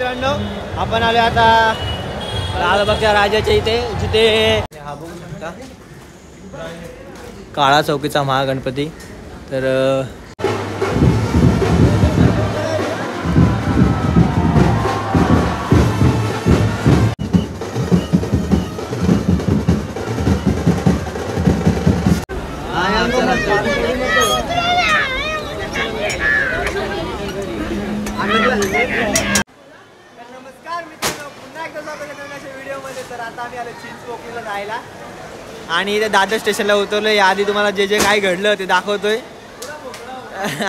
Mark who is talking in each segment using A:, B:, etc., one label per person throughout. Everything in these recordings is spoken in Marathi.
A: मित्रांनो, आपण आलो आता लालबागच्या राजाच्या इथे, जिथे हा बघू शकता काळा चौकीचा महागणपती. तर नमस्कार मित्रांनो, पुन्हा एकदा स्वागत आहे नवीन व्हिडिओमध्ये. तर आता आम्ही आलो चिंचपोकलीला जायला आणि इथे दादर स्टेशनला उतरलो. याआधी तुम्हाला जे जे काय घडलं ते दाखवतोय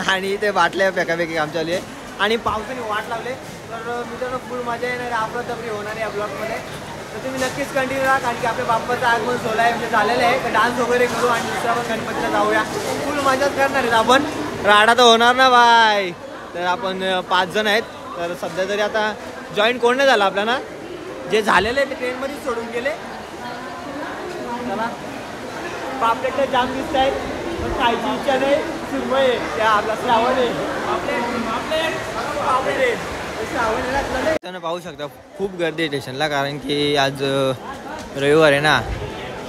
A: आणि ते बाटल्या फेकाफेकी आमच्यावाली आहे आणि पावसाने वाट लावले. तर मित्रांनो, फुल मजा येणार, अफरातफरी होणार आहे या ब्लॉगमध्ये. तर तुम्ही नक्कीच कंटिन्यू राहा, कारण की आपल्या बाप्पाचं आगमन 16 म्हणजे झालेलं आहे. तर डान्स वगैरे करू आणि दुसरा पण गणपतीला जाऊया. फुल मजाच करणार आहेत आपण. राडा तर होणार ना बाय. तर आपण 5 जण आहेत. तर सध्या तरी आता जॉईन कोण नाही झालं आपल्याला. जे झालेले ते ट्रेनमध्येच सोडून गेले. चला, पापलेट तर जाम दिसत आहेत, पण खायची इच्छा नाही. सुरमई त्या आपला श्रावण आहे. पाहू शकता खूप गर्दी आहे स्टेशनला, कारण की आज रविवार आहे ना.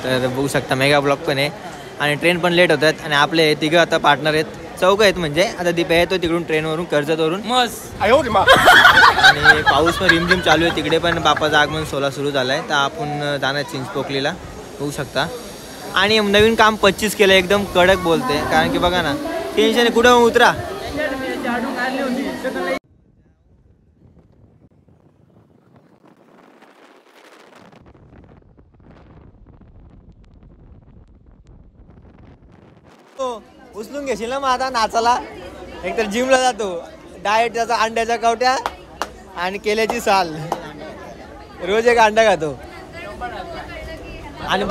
A: तर बघू शकता मेगा ब्लॉक पण आहे आणि ट्रेन पण लेट होत आहेत. आणि आपले तिघं आता पार्टनर आहेत, 4 आहेत. म्हणजे आता दीपा येतो तिकडून ट्रेनवरून, कर्जतवरून मस्त. आणि पाऊस पण रिमझिम चालू आहे तिकडे पण. बापाचं आगमन 16 सुरू झालं आहे. तर आपण जाणार चिंचपोकलीला, बघू शकता. आणि नवीन काम 25 केलं, एकदम कडक बोलते, कारण की बघा ना टेन्शन आहे. कुठं उतरा. उचलून घेशील ना मग आता नाचाला. एकतर जिमला जातो, डाएट त्याचा अंड्याच्या कवट्या आणि केल्याची साल, रोज एक अंडा खातो. आणि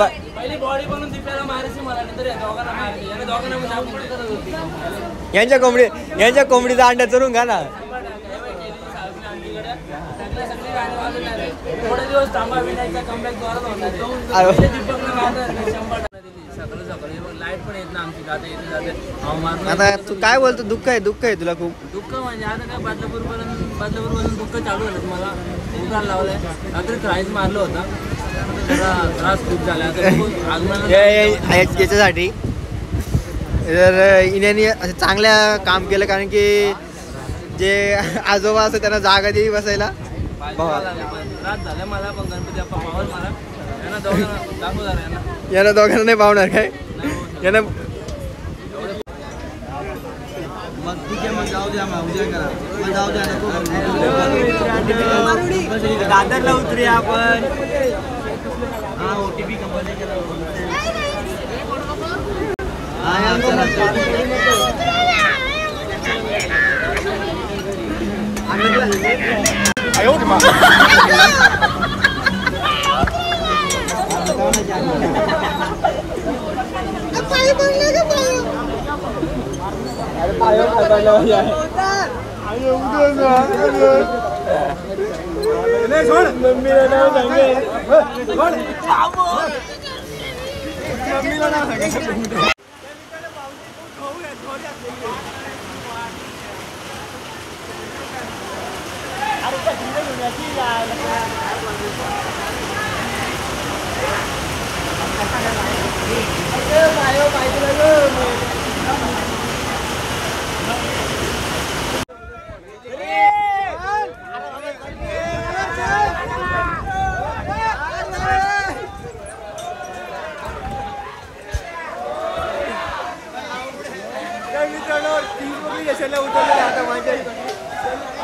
A: यांच्या कोंबडीचा अंडा चरून खा ना. आता तू काय बोलतो, दुःख आहे तुला खूप?
B: दुःख म्हणजे आता काय बदलापूरपासून दुःख चालू झालं. मला उतार लावलाय, रात्री त्रास मारलं होता, त्रास खूप झाला.
A: याच्यासाठी तर इन्यानी असं चांगल्या काम केलं, कारण की जे आजोबा असं त्यांना जागा देवी बसायला
B: त्रास झाला मला. पण गणपती बाप्पा पावर मला
A: यांना दोघांना नाही पावणार काय यांना. दादरला उतरूया आपण. हा OTP कंपनी केला.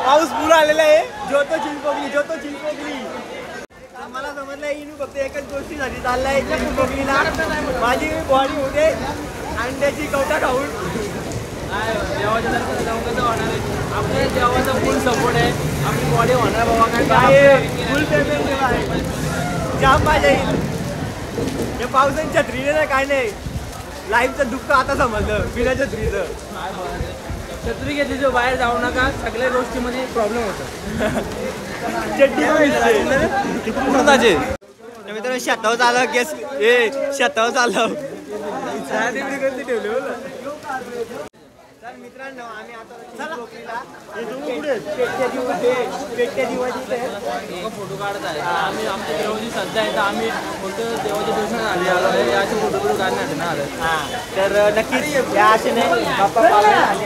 A: पाऊस पुरा आलेला आहे. जोतो चिंचपोकली. मला समजलं इनू फक्त एकच गोष्टीसाठी चाललाय चिंचपोकलीला. माझी बॉडी होते अंड्याची कवटा खाऊन.
B: देवाच्या दर्शनाला जाऊन कसं होणार आहे? आपल्या देवाचा फुल सपोर्ट आहे. आपली बॉडी होणार बाबा,
A: काय फुल पेमेंट आहे. जाम मजा येईल. हे पावसाच्या छत्रीने ना काय नाही. लाईफचं दुःख आता समजलं बिना छत्रीचं.
B: छत्री घेतली जो बाहेर जाऊ नका, सगळ्या गोष्टीमध्ये प्रॉब्लेम होतो.
A: मित्रांनो शेतावर चालव केस, शेतावर चालव. मित्रांनो आम्ही आता पेटच्या दिवाळी
B: फोटो काढत आहे आम्ही आमच्या देवाची सध्या आहे तर आम्ही फक्त देवाच्या दर्शन आलो आहे याचे फोटो काढण्यासाठी ना आलं.
A: तर नक्कीच या आशेने बाप्पा पावेल आणि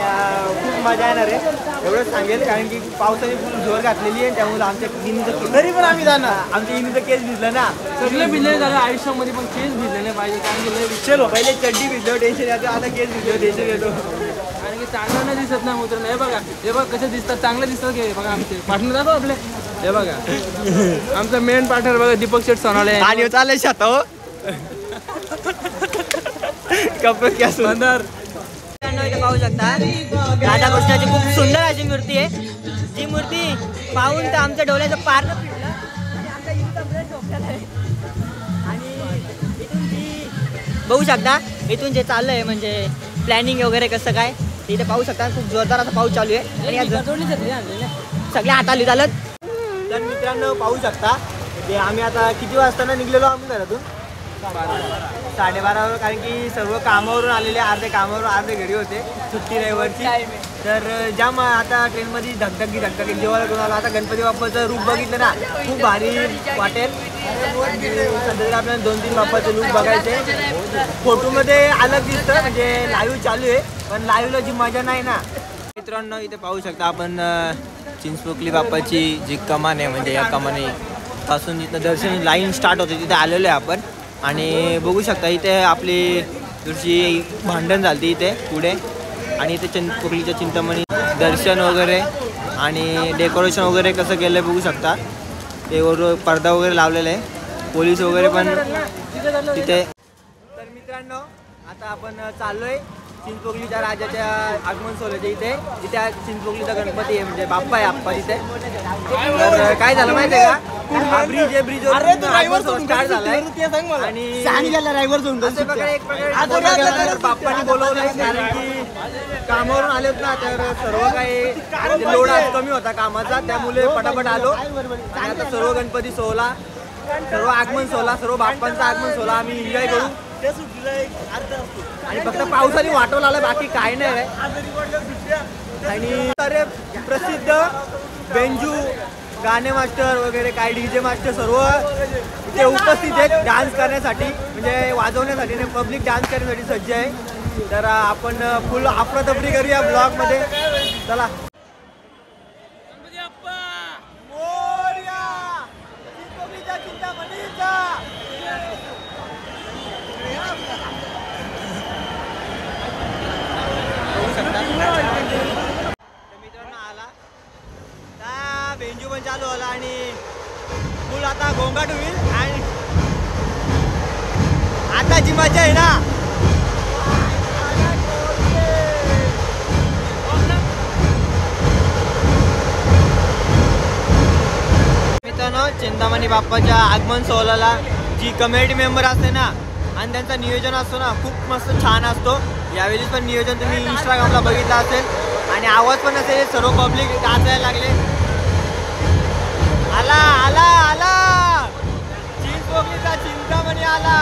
A: खूप मजा येणार आहे एवढंच सांगेल. कारण की पावसाने फुल जोर घातलेली आहे त्यामुळे आमच्या इनीचं तरी पण आम्ही जाणार. आमच्या इनीचं केस भिजलं ना
B: सगळे भिजले झालं आयुष्यामध्ये पण केस भिजले नाही पाहिजे कारण की लय
A: चलो पहिले चड्डी भिजलो टेन्शन येतो आता केस भिजलो टेन्शन येतो.
B: कारण की चांगलं नाही दिसत ना मित्रांनो. हे बघा कसे दिसतात चांगले दिसतात की बघा आमचे पार्टनर दाखव आपले. हे बघा आमचा मेन पार्टनर बघा दीपक शेठ सोनाले
A: आणि चालय शाता हो कपडे सुंदर इथे पाहू शकता राधाकृष्णाची खूप सुंदर अशी मूर्ती आहे. जी मूर्ती पाहून तर आमच्या डोळ्याचं पारणं फिरलं आणि आमच्या इथं डोक्यात आहे. आणि इथून जी बघू शकता इथून जे चाललंय म्हणजे प्लॅनिंग वगैरे कसं काय ते इथे पाहू शकता. खूप जोरदार असा पाऊस चालू आहे आणि सगळ्या हाताली चालत. तर मित्रांनो पाहू शकता म्हणजे आम्ही आता किती वाजता निघलेलो आम्ही घरातून 12:30 कारण की सर्व कामावरून आलेले अर्धे कामावरून अर्धे घरी होते सुट्टी रविवारची. तर जाम आता ट्रेनमध्ये धगधगी जेव्हा करून आलो. आता गणपती बाप्पाचं रूप बघितलं ना खूप भारी वाटेल. सध्या आपल्याला 2-3 बाप्पाचे लूक बघायचे. फोटोमध्ये अलग दिसतं म्हणजे लाईव्ह चालू आहे पण लाईव्हला जी मजा नाही ना. मित्रांनो इथे पाहू शकता आपण चिंचपोकली बाप्पाची जी कमान आहे म्हणजे या कमानी पासून जिथं दर्शन लाईन स्टार्ट होते तिथे आलेलो आहे आपण. आणि बघू शकता इथे आपली थोडीशी भांडण झाली इथे पुढे आणि इथे चिंचपोकलीच्या चिंतामणी दर्शन वगैरे आणि डेकोरेशन वगैरे कसं केलं आहे बघू शकता. ते पडदा वगैरे लावलेला आहे पोलीस वगैरे पण तिथे. तर मित्रांनो आता आपण चाललोय चिंचपोकलीच्या राजाच्या आगमन सोहळ्याच्या इथे चिंचपोकलीचा गणपती आहे म्हणजे बाप्पा आहे आप्पा तिथे. तर काय झालं माहिती आहे का ब्रिजवर स्टार्ट झालाय आणि बाप्पाने बोलवलंय कारण की कामावरून आलेत ना तर सर्व काही लोड कमी होता कामाचा त्यामुळे पटापट आलो. आणि आता सर्व गणपती सोहळा सर्व आगमन सोहळा सर्व बाप्पांचा आगमन सोहळा आम्ही एन्जॉय करू. आणि फक्त पावसाने वाटवलं आलं बाकी काय नाही आहे. आणि अरे प्रसिद्ध बेंजू गाणे मास्टर वगैरे काय DJ मास्टर सर्व इथे उपस्थित आहेत डान्स करण्यासाठी म्हणजे वाजवण्यासाठी आणि पब्लिक डान्स करण्यासाठी सज्ज आहे. तर आपण फुल अफरातफरी करूया ब्लॉगमध्ये. चला मित्रांनो आला बेंजू पण चालू झाला आणि फुल आता गोंगाट होईल. आणि आता जी मजा आहे ना मित्रांनो चिंतामणी बाप्पाच्या आगमन सोहळ्याला जी कमिटी मेंबर असते ना आणि त्यांचं नियोजन असतो ना खूप मस्त छान असतो. यावेळी पण नियोजन तुम्ही इंस्टाग्रामला बघितलं असेल आणि आवाज पण असेल सर्व पब्लिक नाचायला लागले. आला आला आला चिंचपोकलीचा चिंतामणी आला.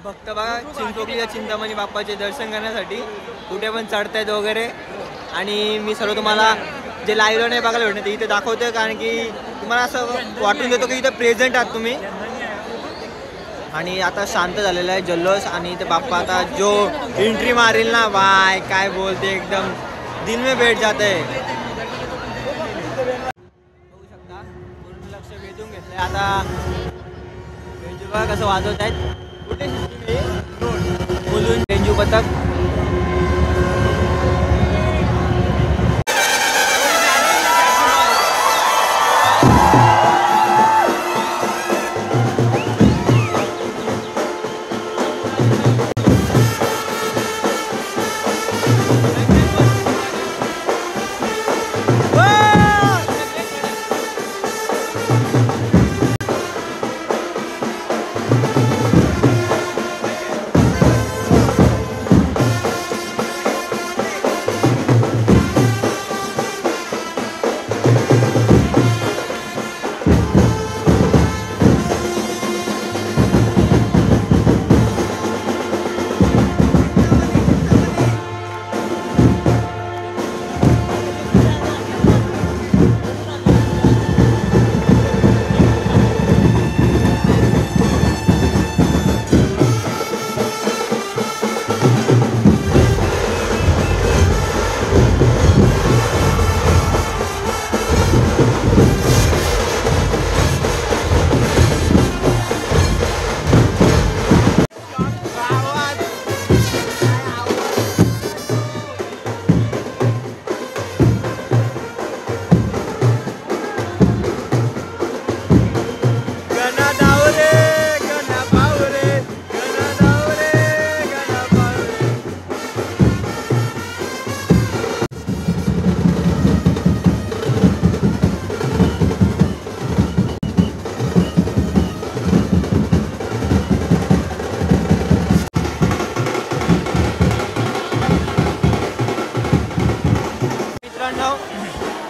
A: भक्त बघा चिंचपोकलीच्या चिंतामणी बाप्पाचे दर्शन करण्यासाठी कुठे पण चढतायत वगैरे. आणि मी सर्व तुम्हाला जे लाईव्हला नाही बघायला भेटणार ते इथे दाखवतोय कारण की तुम्हाला असं वाटून देतो की इथे प्रेझेंट आहात तुम्ही. आणि आता शांत झालेला आहे जल्लोष आणि इथे बाप्पा आता जो एंट्री मारेल ना बाय काय बोलते एकदम दिल में बैठ जाते है. बघू शकता पूर्ण लक्ष वेधून घेतलंय आता बेंजू बघा कसं वाजवत आहेत. कुठे बोलून बेंजू पथक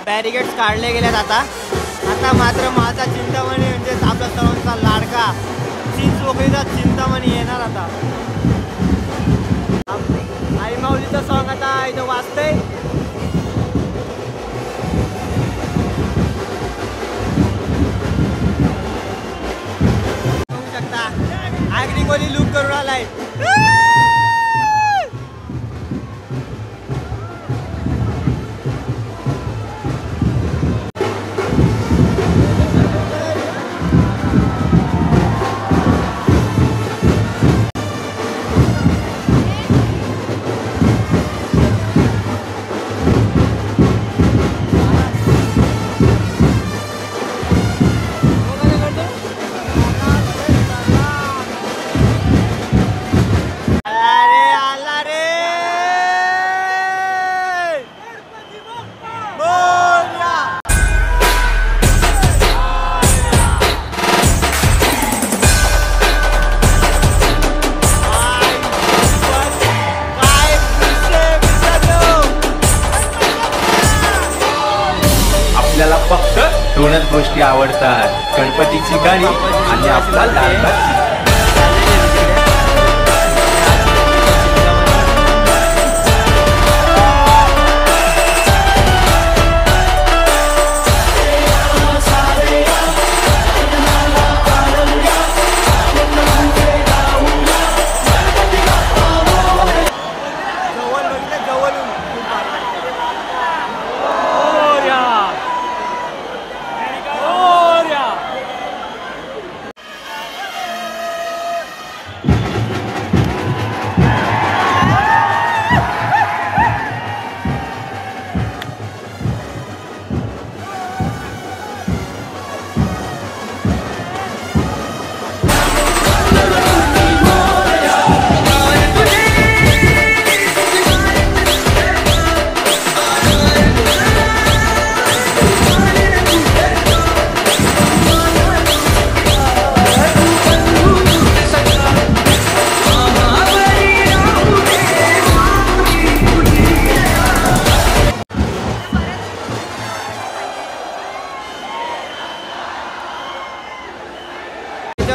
A: बॅरिकेड्स काढले गेलेत आता मात्र माझा चिंतामणी म्हणजे आपला सर्वांचा लाडका चिंचपोकळीचा चिंतामणी येणार आता. आई माऊलीचं सॉन्ग आता इथं वाजतंय. बघू शकता आगरी कोली लुक करून आलाय.
C: आपल्याला फक्त दोनच गोष्टी आवडतात, गणपतीची गाणी आणि आपला लाडका.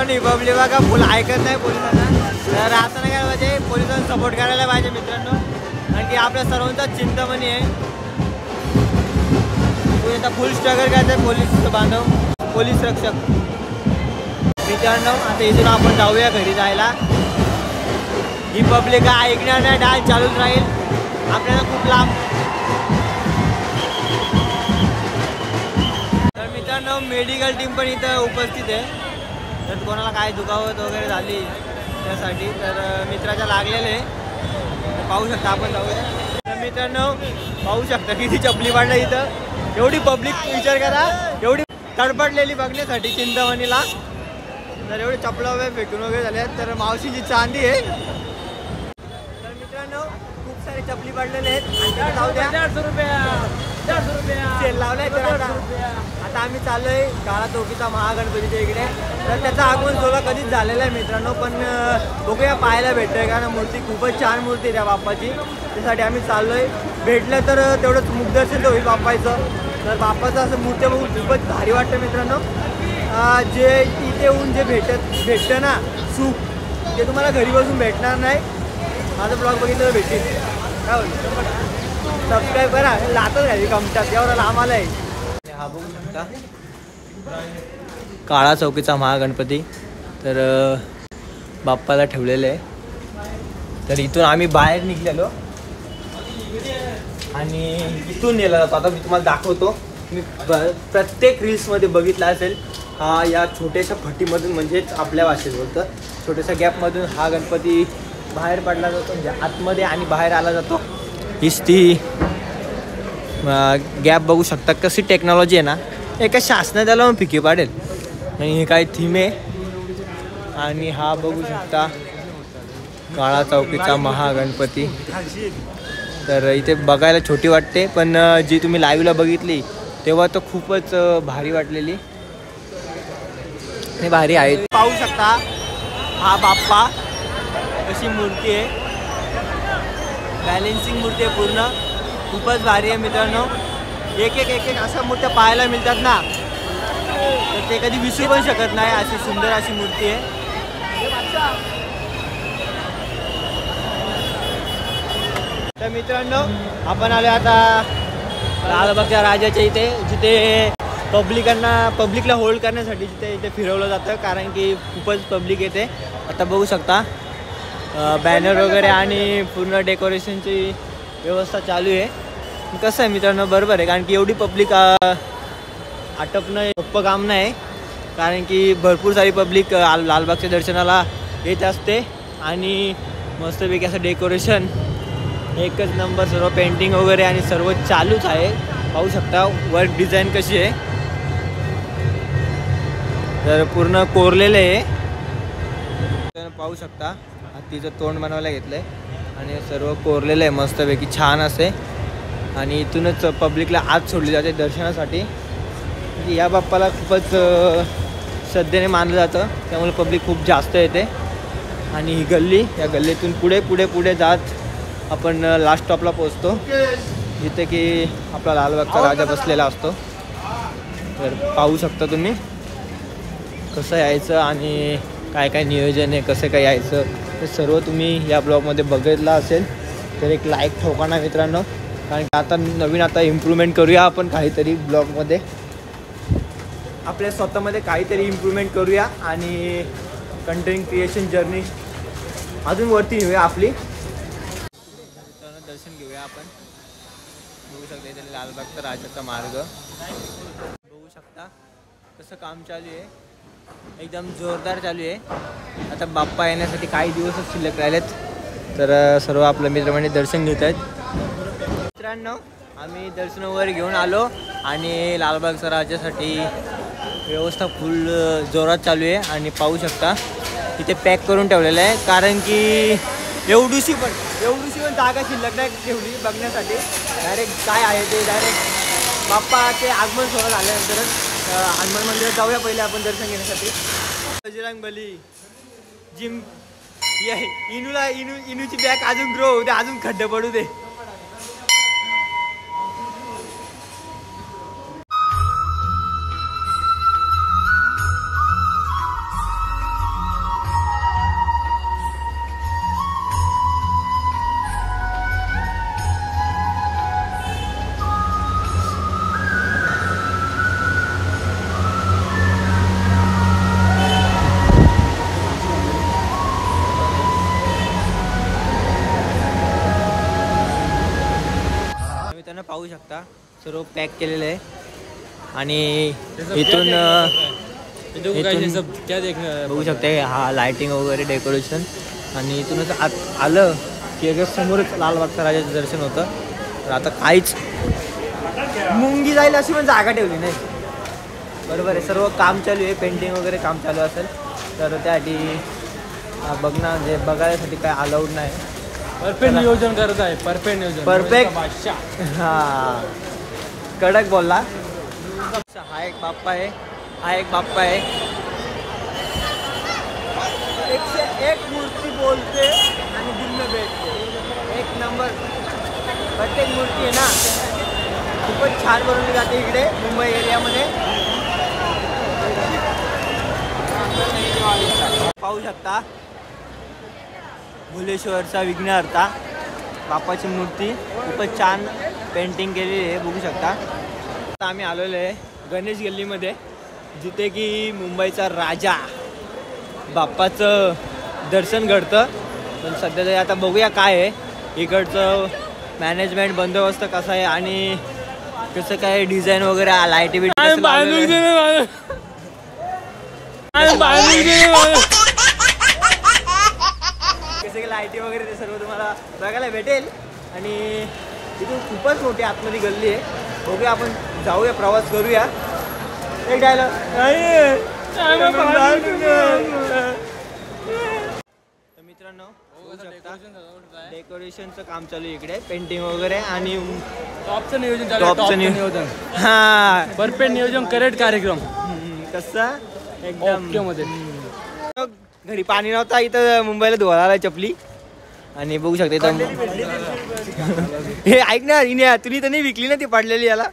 A: रिपब्लिक बघा फुल ऐकत नाही पोलिसांना, तर आता नाही काय पाहिजे, पोलिसांना सपोर्ट करायला पाहिजे मित्रांनो, कारण की आपल्या सर्वांचा चिंतामणी आहे. आता फुल स्ट्रगल करतात पोलीस बांधव, पोलीस रक्षक मित्रांनो. आता इथून आपण जाऊया घरी जायला. ही पब्लिक ऐकणार नाही, डान्स चालूच राहील आपल्याला खूप लांब. तर मित्रांनो मेडिकल टीम पण इथं उपस्थित आहे, तर कोणाला काय दुखावत वगैरे झाली त्यासाठी, तर मित्राच्या लागलेले पाहू शकता आपण जाऊया. तर मित्रांनो पाहू शकता किती चपली पाडलं इथं, एवढी पब्लिक विचार करा, एवढी तडपडलेली बघण्यासाठी चिंतामणीला. तर एवढे चपला वगैरे फेकून वगैरे झाले, तर मावशीची चांदी आहे. तर मित्रांनो खूप सारे चपली पडलेले आहेत आणि जाऊ द्या.
B: 400 रुपया
A: सेल लावलाय. तर आता आम्ही चाललोय काळा चौकीचा महागणपतीच्या इकडे. तर त्याचं आगमन सोहळा कधीच झालेला आहे मित्रांनो, पण बघूया पाहायला भेटतंय, कारण मूर्ती खूपच छान मूर्ती आहे त्या बाप्पाची, त्यासाठी आम्ही चाललोय. भेटलं तर तेवढंच मुखदर्शन होईल बाप्पाचं. तर बाप्पाचं असं मूर्ती बघून खूपच भारी वाटतं मित्रांनो. जे इथे येऊन जे भेटतं ना सुख, ते तुम्हाला घरी बसून भेटणार नाही. माझं ब्लॉग बघितलं तर भेटेल. काय होईल सबस्क्राईब करा, लातच घ्यावी कमतात एवढा लांब आलाय. हा बघू शकता काळा चौकीचा महागणपती, तर बाप्पाला ठेवलेलं आहे. तर इथून आम्ही बाहेर निघलेलो आणि इथून नेला जातो. आता मी तुम्हाला दाखवतो. मी प्रत्येक रील्समध्ये बघितला असेल, हा या छोट्याशा फटीमधून, म्हणजेच आपल्या भाषेत बोलतं छोट्याशा गॅपमधून हा गणपती बाहेर पडला जातो, म्हणजे आतमध्ये आणि बाहेर आला जातो. हीच ती गॅप बघू शकता, कशी टेक्नॉलॉजी आहे ना, एका शासनात त्याला मग फिकी पाडेल. आणि हे काय थीम आहे. आणि हा बघू शकता काळा चौकीचा महागणपती. तर इथे बघायला छोटी वाटते, पण जी तुम्ही लाईव्हला बघितली तेव्हा तर खूपच भारी वाटलेली. हे भारी आहे. पाहू शकता हा बाप्पा कशी मूर्ती आहे, बॅलेन्सिंग मूर्ती आहे पूर्ण, खूपच भारी आहे मित्रांनो. एक एक अशा मूर्त्या पाहायला मिळतात ना, तर ते कधी विसरू पण शकत नाही. अशी सुंदर अशी मूर्ती आहे. तर मित्रांनो, आपण आलो आता लालबागच्या राजाच्या इथे, जिथे पब्लिकला होल्ड करण्यासाठी जिथे इथे फिरवलं जातं, कारण की खूपच पब्लिक येते. आता बघू शकता बॅनर वगैरे आणि पूर्ण डेकोरेशनची व्यवस्था चालू आहे. कसं आहे मित्रांनो, बरोबर आहे, कारण की एवढी पब्लिक आटपणं सोपं काम नाही, कारण की भरपूर सारी पब्लिक लालबागच्या दर्शनाला येत असते. आणि मस्तपैकी असं डेकोरेशन एकच नंबर, सर्व पेंटिंग वगैरे आणि सर्व चालूच आहे. पाहू शकता वर्क डिझाईन कशी आहे, तर पूर्ण कोरलेलं आहे. पाहू शकता तिचं तोंड बनवायला घेतलं आहे आणि सर्व कोरलेलं आहे मस्तपैकी छान असे. आणि इथूनच पब्लिकला आत सोडली जाते दर्शनासाठी. या बाप्पाला खूपच श्रद्धेने मानलं जातं, त्यामुळे पब्लिक खूप जास्त येते. आणि ही गल्ली, या गल्लीतून पुढे जात आपण लास्ट स्टॉपला पोचतो, जिथे की आपला लालबागचा राजा बसलेला असतो. तर पाहू शकता तुम्ही कसं यायचं आणि काय काय नियोजन आहे, कसं काय यायचं, ते सर्व तुम्ही या ब्लॉगमध्ये बघितलं असेल. तर एक लाईक ठोका ना मित्रांनो, कारण की आता नवीन इम्प्रूव्हमेंट करूया आपण काहीतरी ब्लॉगमध्ये, आपल्या स्वतःमध्ये काहीतरी इम्प्रूव्हमेंट करूया आणि कंटेंट क्रिएशन जर्नी अजून वरती नेऊया आपली. दर्शन घेऊया आपण. बघू शकता इथे लालबागचा राजाचा मार्ग, बघू शकता कसं काम चालू आहे, एकदम जोरदार चालू आहे. आता बाप्पा येण्यासाठी काही दिवसच शिल्लक राहिलेत, तर सर्व आपल्या मित्रमंडळी दर्शन घेत आहेत. मित्रांनो, आम्ही दर्शन वगैरे घेऊन आलो आणि लालबागचा राजासाठी व्यवस्था फुल जोरात चालू आहे. आणि पाहू शकता इथे पॅक करून ठेवलेलं आहे, कारण की एवढीशी पण जागा शिल्लक नाही ठेवली बघण्यासाठी. डायरेक्ट काय आहे ते डायरेक्ट बाप्पाचे आगमन सोहळा झाल्यानंतरच हनुमान मंदिरात जाऊया पहिले आपण दर्शन घेण्यासाठी. बजरंग बली जिम इनूची बॅग अजून ग्रो होऊ दे, अजून खड्डे पडू दे. पाहू शकता सर्व पॅक केलेलं आहे आणि इथून बघू शकता हा लाइटिंग वगैरे डेकोरेशन. आणि इथूनच आत आलं की एकदम समोरच लालबागचा राजाचं दर्शन होतं. तर आता काहीच मुंगी जाईल अशी पण जागा ठेवली नाही, बरोबर आहे. सर्व काम चालू आहे, पेंटिंग वगैरे काम चालू असेल तर त्यासाठी बघणं म्हणजे बघायसाठी काय अलाउड नाही.
B: परफेक्ट नियोजन करत आहे, परफेक्ट नियोजन,
A: परफेक्ट. हा कडक बोलला. हा एक बाप्पा आहे, एक मूर्ती बोलते आणि दिन में भेटते. एक नंबर प्रत्येक मूर्ती आहे ना, खूपच छान बनवली जाते इकडे मुंबई एरियामध्ये. पाहू शकता भुलेश्वरचा विघ्नहर्ता बाप्पाची मूर्ती खूपच छान पेंटिंग केलेली आहे, बघू शकता. आता आम्ही आलेलो आहे गणेश गल्लीमध्ये, जिथे की मुंबईचा राजा बाप्पाचं दर्शन घडतं. पण सध्या तरी आता बघूया काय आहे इकडचं मॅनेजमेंट, बंदोबस्त कसा आहे आणि कसं काय डिझाईन वगैरे, लाईटी बिटी कसे लाईटी वगैरे ते सर्व तुम्हाला बघायला भेटेल. आणि इथून खूपच मोठी आतमध्ये गल्ली आहे. बघूया आपण जाऊया, प्रवास करूया. एक डायलॉग मित्रांनो, डेकोरेशनचं काम चालू आहे इकडे, पेंटिंग वगैरे आणि
B: टॉपचं नियोजन.
A: हा
B: परफेक्ट नियोजन, करेक्ट कार्यक्रम.
A: कसं एकदम मध्ये. घरी पाणी नव्हता, इथं मुंबईला धुवायला चपली. आणि बघू शकता इथं हे ऐक ना, तुम्ही तर नाही विकली ना ती पडलेली याला.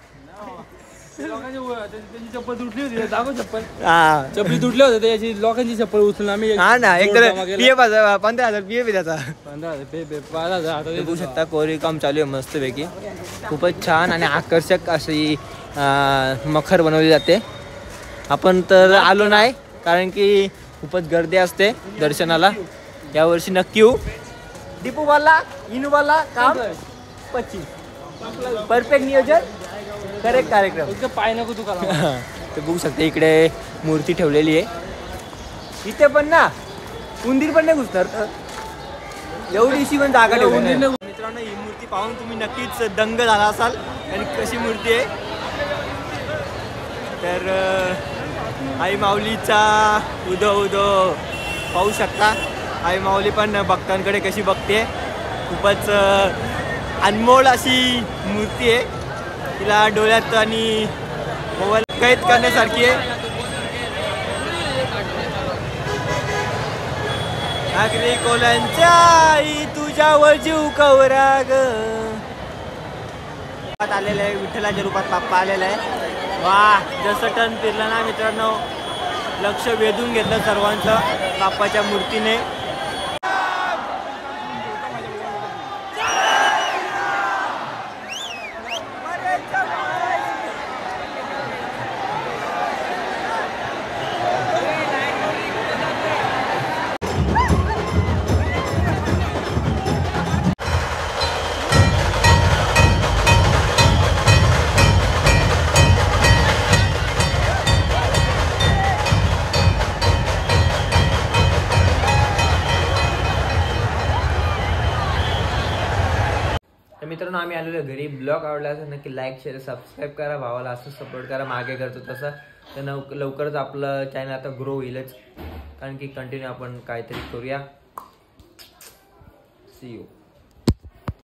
B: त्यांची चप्पल तुटली होती दाखव चप्पल
A: हा
B: चपली तुटल्या होत्या त्याची लोकांची चप्पल उचलून आम्ही
A: हा ना एक तर
B: जमा केला.
A: PF 15,000 PF त्याचा
B: 15,000 5,000 आता
A: बघू शकता कोरी काम चालू आहे मस्तपैकी खूपच छान आणि आकर्षक अशी मखर बनवली जाते. आपण तर आलो नाही कारण की खूपच गर्दी असते दर्शनाला. यावर्षी नक्की येऊ. दीपूवाला इनूवाला काम 25 परफेक्ट नियोजन करेक्ट कार्यक्रम.
B: फक्त पाय नको तू करा.
A: तर बघू शकता इकडे मूर्ती ठेवलेली आहे. इथे पण ना उंदीर पण नाही घुसणार एवढीशी पण जागा ठेवली नाही. मित्रांनो ही मूर्ती पाहून तुम्ही नक्कीच दंग झाला असाल आणि कशी मूर्ती आहे. तर आई माऊलीचा उदो उदो पाहू शकता. आई माऊली पण भक्तांकडे कशी बघते. खूपच अनमोल अशी मूर्ती आहे. तिला डोळ्यात आणि मोबाईल कैद करण्यासारखी आहे. नागरी कोल्यांच्या आई तुझ्यावर जीव कवराग आलेलं आहे. विठ्ठलाच्या रूपात बाप्पा आलेला आहे. वा जसं टर्न फिरलं ना मित्रांनो लक्ष वेधून घेतलं सर्वांचं बाप्पाच्या मूर्तीने. तर मित्रांनो आम्ही आलेलो घरी. ब्लॉग आवडला असेल नक्की लाईक शेअर सबस्क्राईब करा. भावाला असं सपोर्ट करा मागे करतो तसं. तर लवकरच आपलं चॅनल आता ग्रो होईलच कारण की कंटिन्यू आपण काहीतरी करूया. See you.